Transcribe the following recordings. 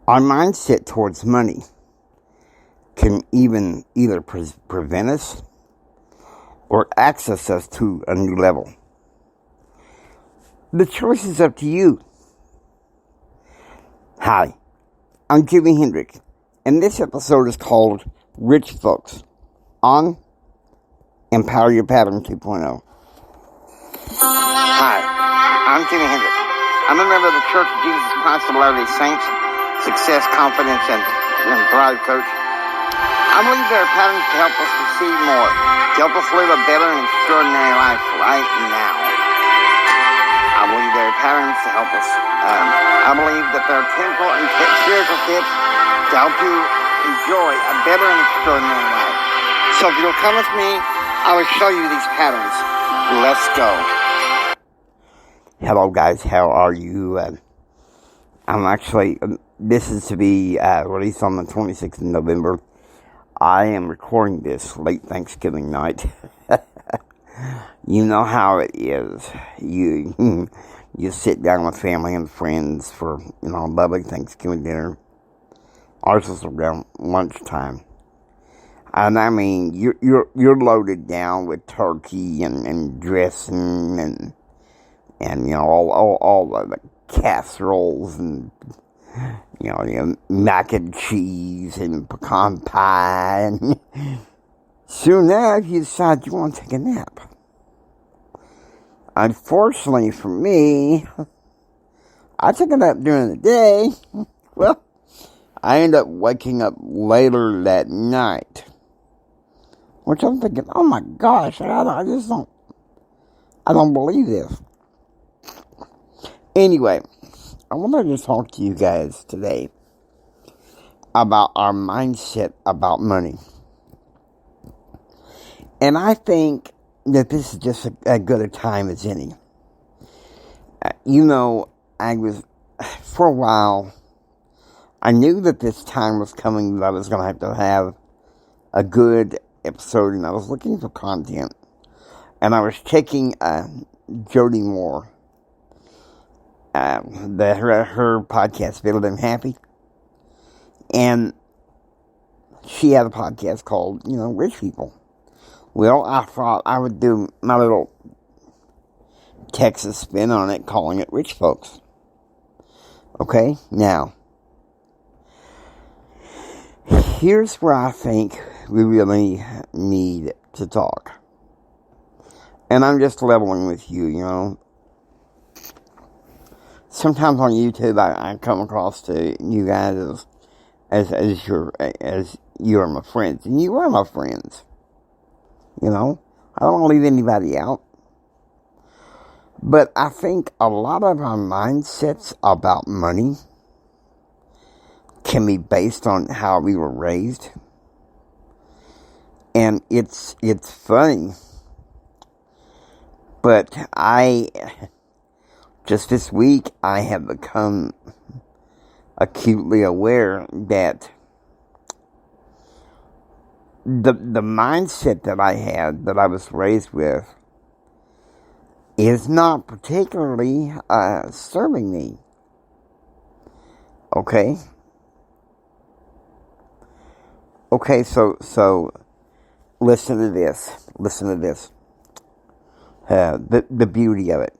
Our mindset towards money can either prevent us or access us to a new level. The choice is up to you. Hi, I'm Jimi Hendrix, and this episode is called Rich Folks on Empower Your Pattern 2.0. Hi, I'm Jimi Hendrix. I'm a member of the Church of Jesus Christ of Latter-day Saints, Success, Confidence, and Thrive Coach. I believe there are patterns to help us receive more, to help us live a better and extraordinary life right now. I believe there are patterns to help us. I believe that there are temporal and spiritual tips to help you enjoy a better and extraordinary life. So if you'll come with me, I will show you these patterns. Let's go. Hello guys, how are you? I'm actually, this is to be released on the 26th of November. I am recording this late Thanksgiving night. You know how it is. You sit down with family and friends for, lovely Thanksgiving dinner. Ours is around lunchtime. And I mean, you're loaded down with turkey and dressing and all the casseroles and mac and cheese and pecan pie, and soon after you decide you want to take a nap. Unfortunately for me, I took a nap during the day. Well, I ended up waking up later that night, which I'm thinking, oh my gosh, I don't believe this. Anyway, I wanted to talk to you guys today about our mindset about money. And I think that this is just as good a time as any. For a while, I knew that this time was coming, that I was going to have a good episode, and I was looking for content. And I was checking Jody Moore. Her podcast, Better Than Happy. And she had a podcast called, Rich People. Well, I thought I would do my little Texas spin on it, calling it Rich Folks. Okay, now, here's where I think we really need to talk. And I'm just leveling with you, Sometimes on YouTube, I come across to you guys as you're my friends, and you are my friends. I don't want to leave anybody out. But I think a lot of our mindsets about money can be based on how we were raised, and it's funny. But just this week, I have become acutely aware that the mindset that I had, that I was raised with, is not particularly serving me. Okay? Okay, so listen to this. Listen to this. The beauty of it.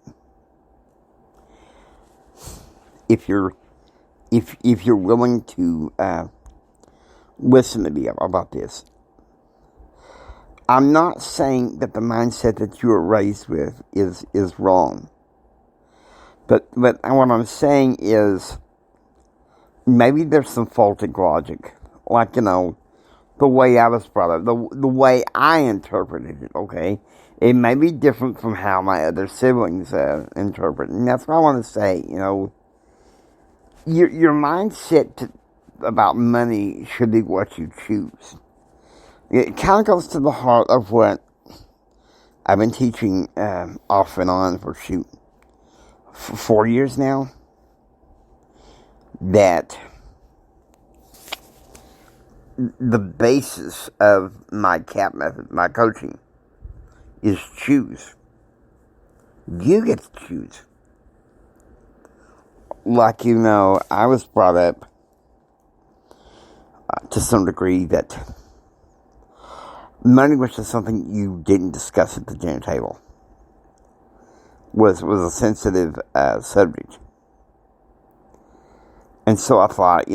If you're willing to listen to me about this, I'm not saying that the mindset that you were raised with is wrong. But what I'm saying is maybe there's some faulty logic, like the way I was brought up, the way I interpreted it. Okay, it may be different from how my other siblings interpret it, and that's what I want to say. Your mindset about money should be what you choose. It kind of goes to the heart of what I've been teaching off and on for 4 years now. That the basis of my CAP method, my coaching, is choose. You get to choose. Like, I was brought up to some degree, that money was just something you didn't discuss at the dinner table. Was a sensitive subject. And so I thought,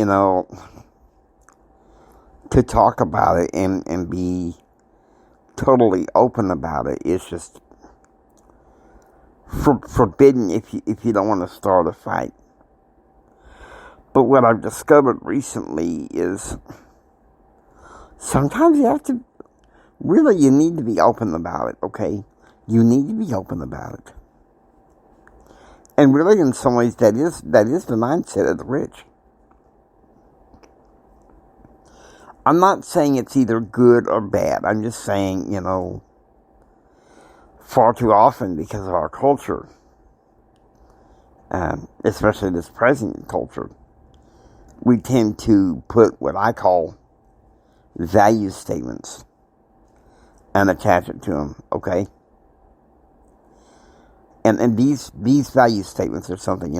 to talk about it and be totally open about it is just forbidden if you don't want to start a fight. But what I've discovered recently is sometimes you need to be open about it, okay? You need to be open about it. And really, in some ways, that is the mindset of the rich. I'm not saying it's either good or bad. I'm just saying, far too often, because of our culture, especially this present culture, we tend to put what I call value statements and attach it to them, okay? And these value statements are something,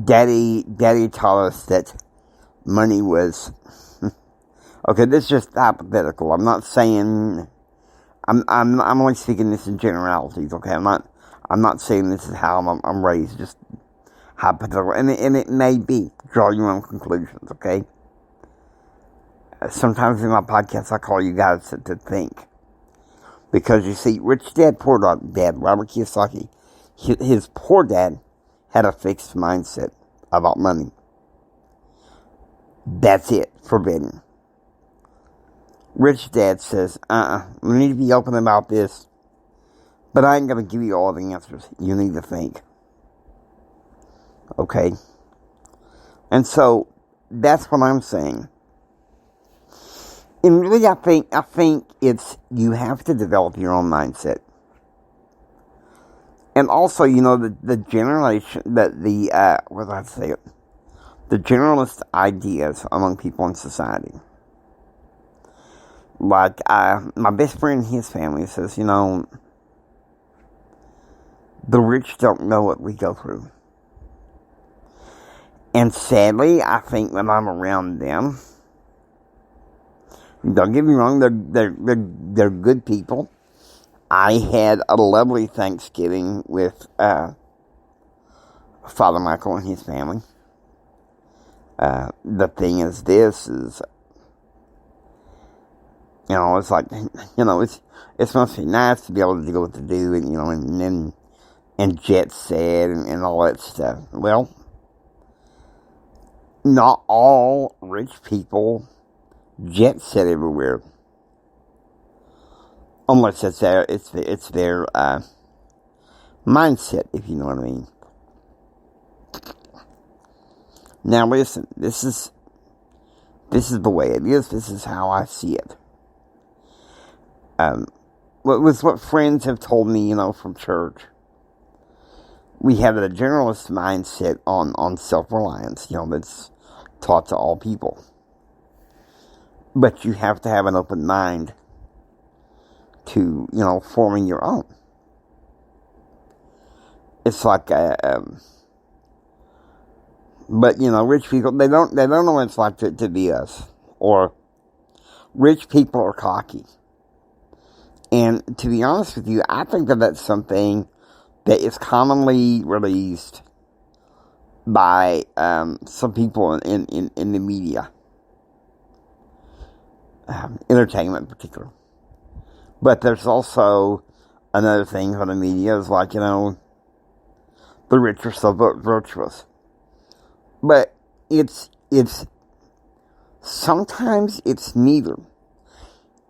Daddy taught us that money was, okay, this is just hypothetical. I'm not saying, I'm only speaking this in generalities, okay? I'm not saying this is how I'm raised, just hypothetical. And it may be. Draw your own conclusions, okay? Sometimes in my podcast, I call you guys to think. Because you see, Rich Dad, Poor Dad, Robert Kiyosaki, his poor dad had a fixed mindset about money. That's it. Forbidden. Rich Dad says, we need to be open about this, but I ain't going to give you all the answers. You need to think. Okay? And so, that's what I'm saying. And really, I think it's, you have to develop your own mindset. And also, the generation, the generalist ideas among people in society. Like, my best friend and his family says, the rich don't know what we go through. And sadly, I think when I'm around them, don't get me wrong, they're good people. I had a lovely Thanksgiving with Father Michael and his family. The thing is, it's like, it's must be nice to be able to do what to do, and jet set and all that stuff. Well, not all rich people jet set everywhere, unless it's their mindset, if you know what I mean. Now listen, this is the way it is. This is how I see it. What friends have told me, from church. We have a generalist mindset on self-reliance, that's taught to all people. But you have to have an open mind to, forming your own. It's like, but, rich people, they don't know what it's like to be us. Or, rich people are cocky. And to be honest with you, I think that's something that is commonly released by some people in the media. Entertainment in particular. But there's also another thing for the media is like, the rich are so virtuous. But it's sometimes it's neither.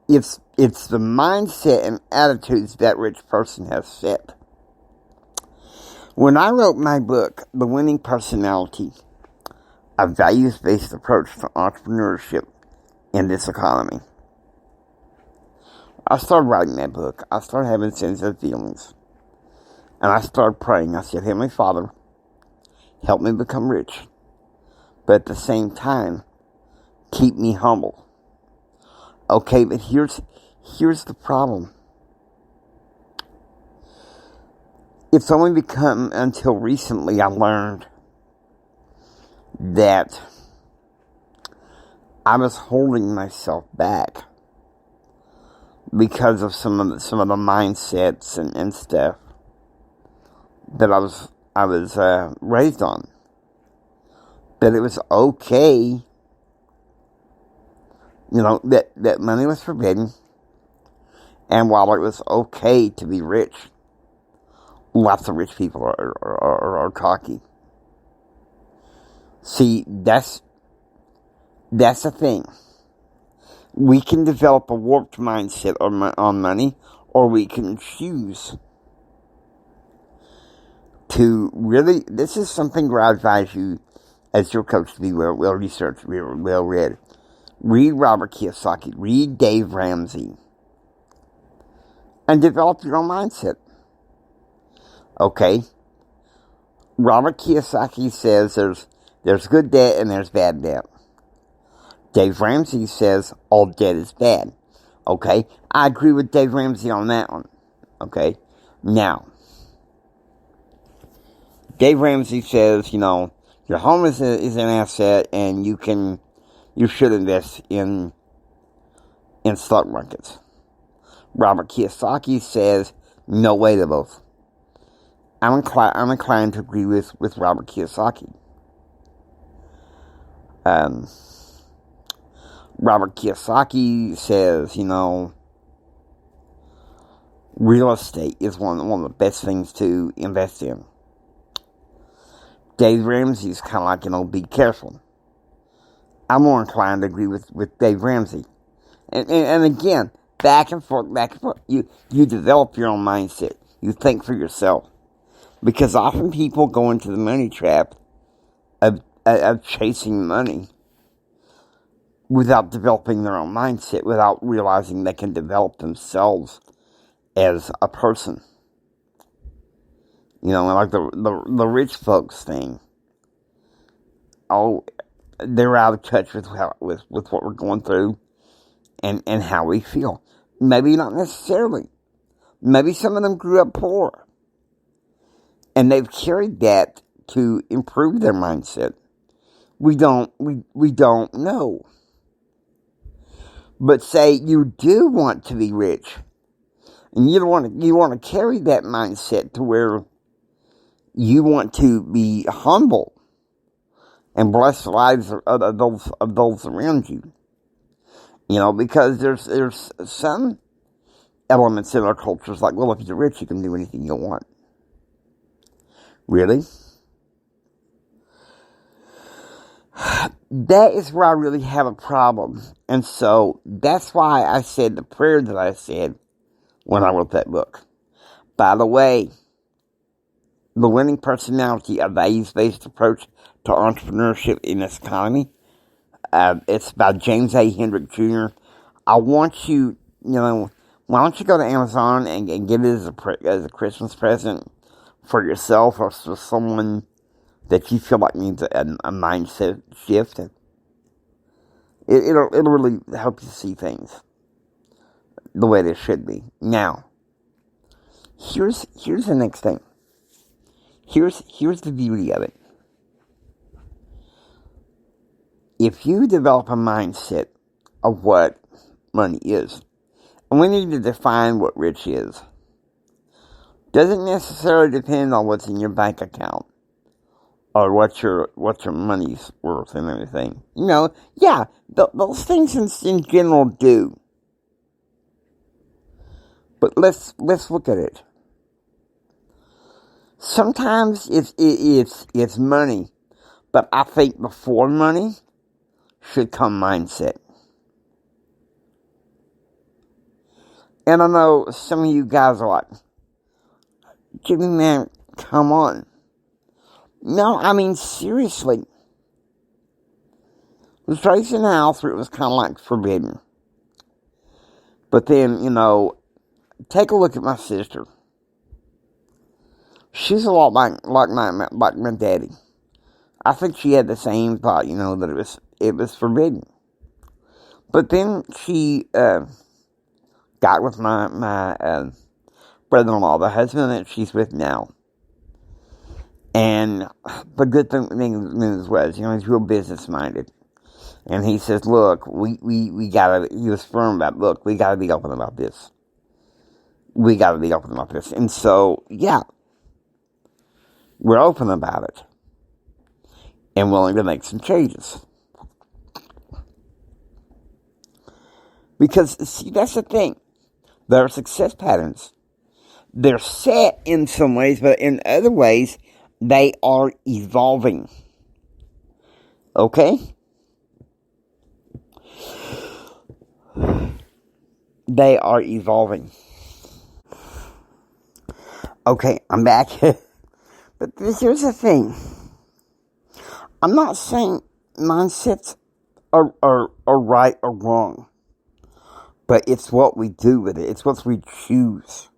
It's the mindset and attitudes that rich person has set. When I wrote my book, The Winning Personality, A Values-Based Approach to Entrepreneurship in This Economy, I started writing that book. I started having sensitive feelings. And I started praying. I said, Heavenly Father, help me become rich. But at the same time, keep me humble. Okay, but here's the problem. It's only become until recently I learned that I was holding myself back because of some of the mindsets and stuff that I was raised on. That it was okay, you know, that money was forbidden, and while it was okay to be rich, lots of rich people are cocky. See, that's the thing. We can develop a warped mindset on money, or we can choose to really, this is something where I advise you, as your coach, to be well researched, well read. Read Robert Kiyosaki, read Dave Ramsey, and develop your own mindset. Okay? Robert Kiyosaki says there's good debt and there's bad debt. Dave Ramsey says all debt is bad. Okay? I agree with Dave Ramsey on that one. Okay? Now, Dave Ramsey says, you know, your home is an asset, and you should invest in stock markets. Robert Kiyosaki says no way to both. I'm inclined to agree with Robert Kiyosaki. Robert Kiyosaki says, you know, real estate is one of the best things to invest in. Dave Ramsey's kind of like, you know, be careful. I'm more inclined to agree with Dave Ramsey. And again, back and forth. You develop your own mindset. You think for yourself. Because often people go into the money trap of chasing money without developing their own mindset, without realizing they can develop themselves as a person. You know, like the rich folks thing. Oh, they're out of touch with what we're going through and how we feel. Maybe not necessarily. Maybe some of them grew up poor, and they've carried that to improve their mindset. We don't know. But say you do want to be rich, and you want to carry that mindset to where you want to be humble and bless the lives of those around you. You know, because there's some elements in our cultures like, well, if you're rich, you can do anything you want. Really? That is where I really have a problem. And so that's why I said the prayer that I said when I wrote that book. By the way, The Winning Personality, a Values-Based Approach to Entrepreneurship in This Economy. It's by James A. Hendrick Jr. I want you, why don't you go to Amazon and get it as a Christmas present for yourself or for someone that you feel like needs a mindset shift. It'll really help you see things the way they should be. Now, here's the next thing. Here's the beauty of it. If you develop a mindset of what money is, and we need to define what rich is, doesn't necessarily depend on what's in your bank account or what your money's worth and everything. Those things in general do. But let's look at it. Sometimes it's money, but I think before money should come mindset. And I know some of you guys are like, Jimmy, man, come on. No, I mean, seriously. I was raised in a house where it was kind of like forbidden. But then, take a look at my sister. She's a lot like my daddy. I think she had the same thought, that it was forbidden. But then she got with my brother-in-law, the husband that she's with now. And the good thing was, he's real business minded. And he says, look, we gotta, he was firm about, look, we gotta be open about this. We gotta be open about this. And so, yeah, we're open about it. And willing to make some changes. Because, see, that's the thing. There are success patterns. They're set in some ways, but in other ways, they are evolving. Okay? They are evolving. Okay, I'm back. But here's the thing. I'm not saying mindsets are right or wrong. But it's what we do with it. It's what we choose.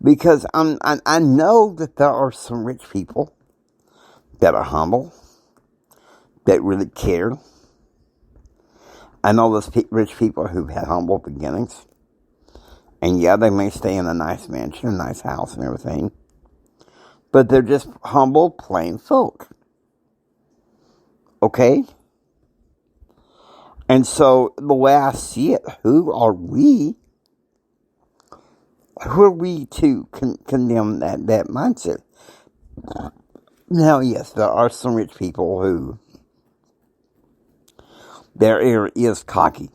Because I know that there are some rich people that are humble, that really care. I know those rich people who had humble beginnings. And yeah, they may stay in a nice mansion, a nice house and everything. But they're just humble, plain folk. Okay? And so, the way I see it, who are we? Who are we to condemn that mindset? Now, yes, there are some rich people who their ear is cocky.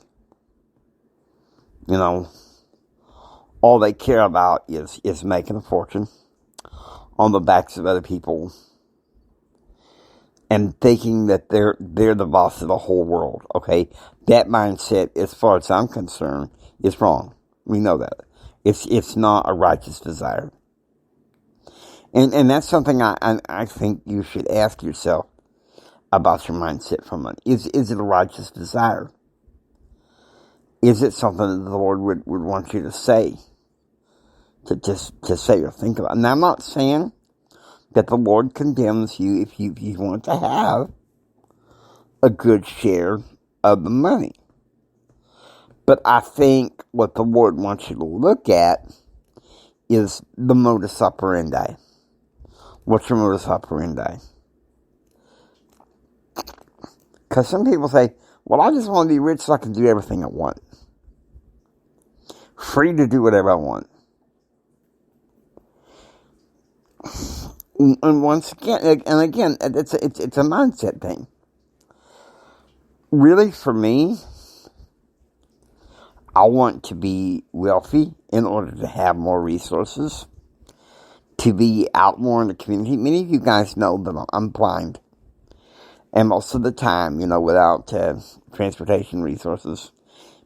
All they care about is making a fortune on the backs of other people and thinking that they're the boss of the whole world. Okay, that mindset, as far as I'm concerned, is wrong. We know that it's not a righteous desire, and that's something I think you should ask yourself about your mindset for money. Is it a righteous desire? Is it something that the Lord would want you to say? To say or think about. And I'm not saying that the Lord condemns you if you want to have a good share of the money. But I think what the Lord wants you to look at is the modus operandi. What's your modus operandi? Because some people say, well, I just want to be rich so I can do everything I want. Free to do whatever I want. And once again, it's a mindset thing. Really, for me, I want to be wealthy in order to have more resources, to be out more in the community. Many of you guys know that I'm blind. And most of the time, without transportation resources,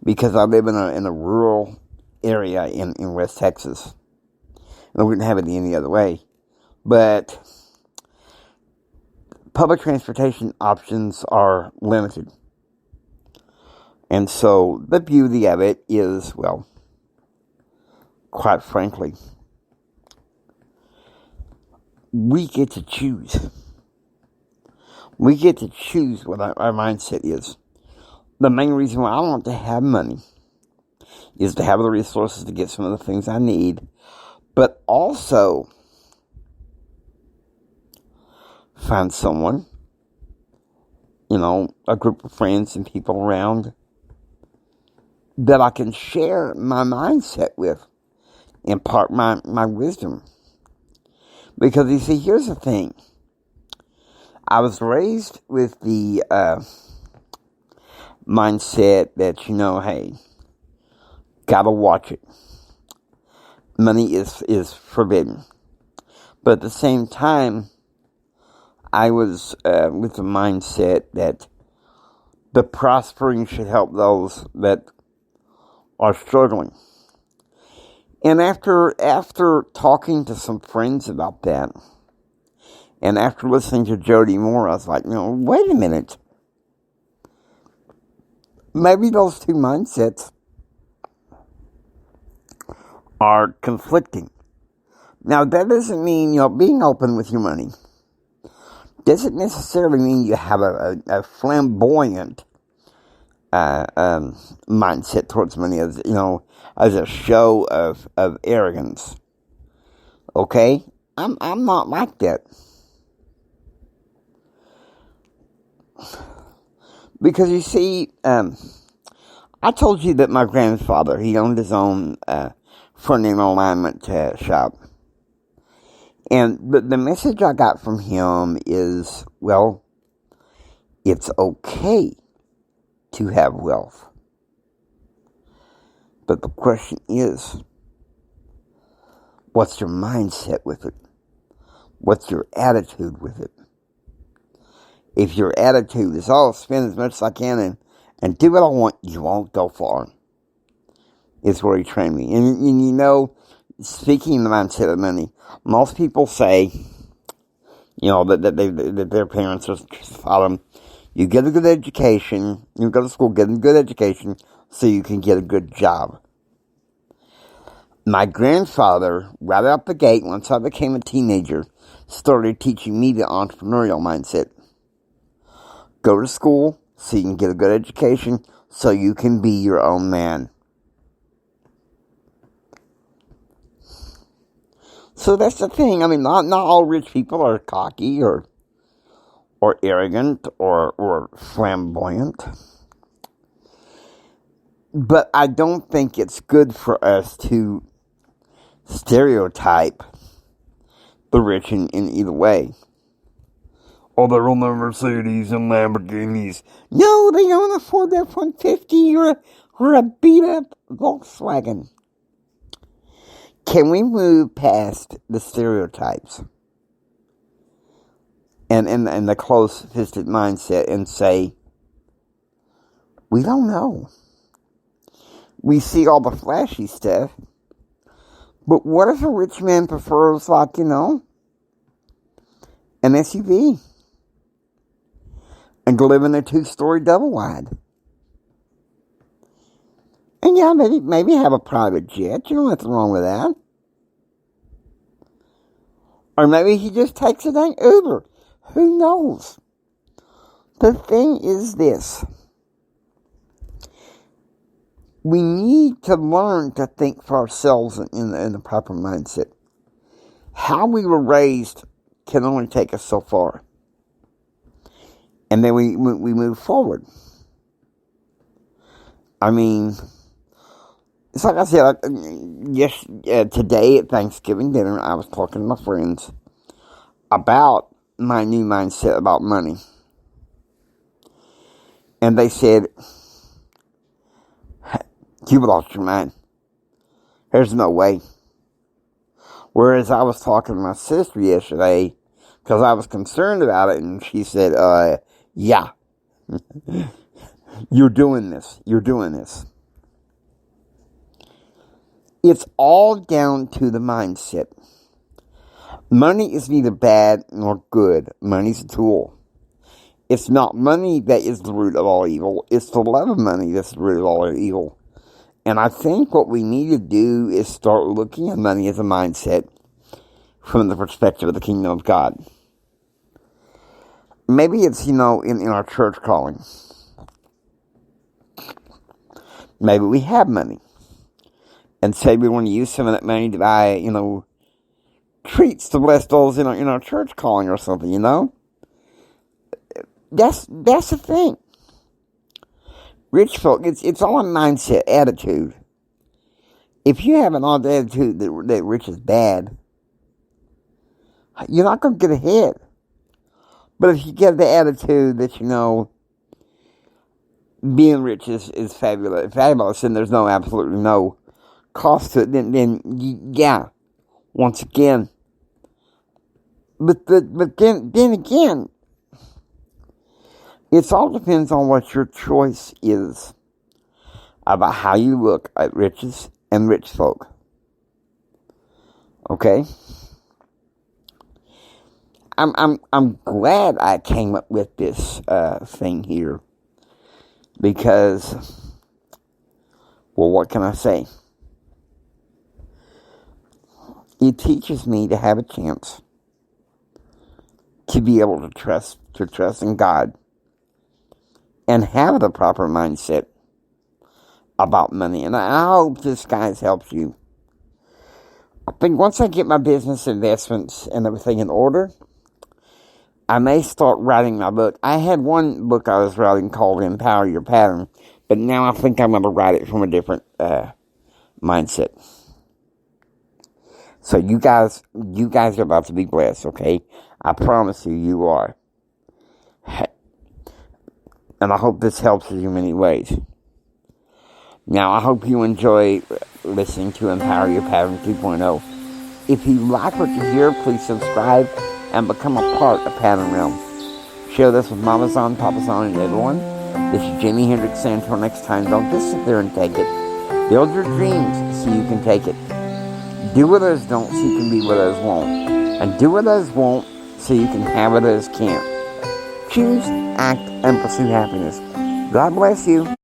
because I live in a rural area in West Texas. And I wouldn't have it any other way. But public transportation options are limited. And so the beauty of it is, well, quite frankly, we get to choose. We get to choose what our mindset is. The main reason why I want to have money is to have the resources to get some of the things I need, but also find someone, a group of friends and people around that I can share my mindset with, impart my wisdom. Because you see, here's the thing. I was raised with the mindset that, hey, gotta watch it. Money is forbidden. But at the same time, I was with the mindset that the prospering should help those that are struggling. And after talking to some friends about that, and after listening to Jody Moore, I was like, wait a minute. Maybe those two mindsets are conflicting. Now, that doesn't mean, being open with your money doesn't necessarily mean you have a flamboyant mindset towards money as a show of arrogance. Okay? I'm not like that. Because you see, I told you that my grandfather, he owned his own front end alignment shop. And the message I got from him is, well, it's okay to have wealth. But the question is, what's your mindset with it? What's your attitude with it? If your attitude is, oh, spend as much as I can and do what I want, you won't go far. Is where he trained me. And you know, speaking of the mindset of money, most people say, you know, that their parents are taught them, you get a good education, you go to school, get a good education, so you can get a good job. My grandfather, right out the gate, once I became a teenager, started teaching me the entrepreneurial mindset. Go to school so you can get a good education, so you can be your own man. So that's the thing. I mean, not all rich people are cocky or arrogant or flamboyant. But I don't think it's good for us to stereotype the rich in either way. Oh, they're on their Mercedes and Lamborghinis. No, they don't afford that F-150 or a beat-up Volkswagen. Can we move past the stereotypes and the close-fisted mindset and say, we don't know. We see all the flashy stuff, but what if a rich man prefers, like, you know, an SUV and to live in a 2-story double wide? And yeah, maybe have a private jet. You know, nothing wrong with that. Or maybe he just takes a dang Uber. Who knows? The thing is this. We need to learn to think for ourselves in the proper mindset. How we were raised can only take us so far. And then we move forward. I mean, it's like I said, today at Thanksgiving dinner, I was talking to my friends about my new mindset about money. And they said, you've lost your mind. There's no way. Whereas I was talking to my sister yesterday, because I was concerned about it, and she said, yeah, you're doing this. You're doing this. It's all down to the mindset. Money is neither bad nor good. Money's a tool. It's not money that is the root of all evil. It's the love of money that's the root of all evil. And I think what we need to do is start looking at money as a mindset from the perspective of the kingdom of God. Maybe it's, in our church calling. Maybe we have money. And say we want to use some of that money to buy, treats to bless those in our church calling or something, That's the thing. Rich folk, it's all a mindset, attitude. If you have an odd attitude that rich is bad, you're not going to get ahead. But if you get the attitude that, being rich is fabulous, and there's absolutely no cost to it, then yeah, once again. But then again, it all depends on what your choice is about how you look at riches and rich folk. Okay? I'm glad I came up with this thing here, because, well, what can I say? It teaches me to have a chance to be able to trust in God and have the proper mindset about money. And I hope this, guys, helps you. I think once I get my business investments and everything in order, I may start writing my book. I had one book I was writing called Empower Your Pattern, but now I think I'm going to write it from a different mindset. So you guys are about to be blessed, okay? I promise you, you are. And I hope this helps you in many ways. Now, I hope you enjoy listening to Empower Your Pattern 2.0. If you like what you hear, please subscribe and become a part of Pattern Realm. Share this with Mama Zon, Papa Zon, and everyone. This is Jimi Hendrix saying until next time, don't just sit there and take it. Build your dreams so you can take it. Do what others don't so you can be what others won't. And do what others won't so you can have what others can't. Choose, act, and pursue happiness. God bless you.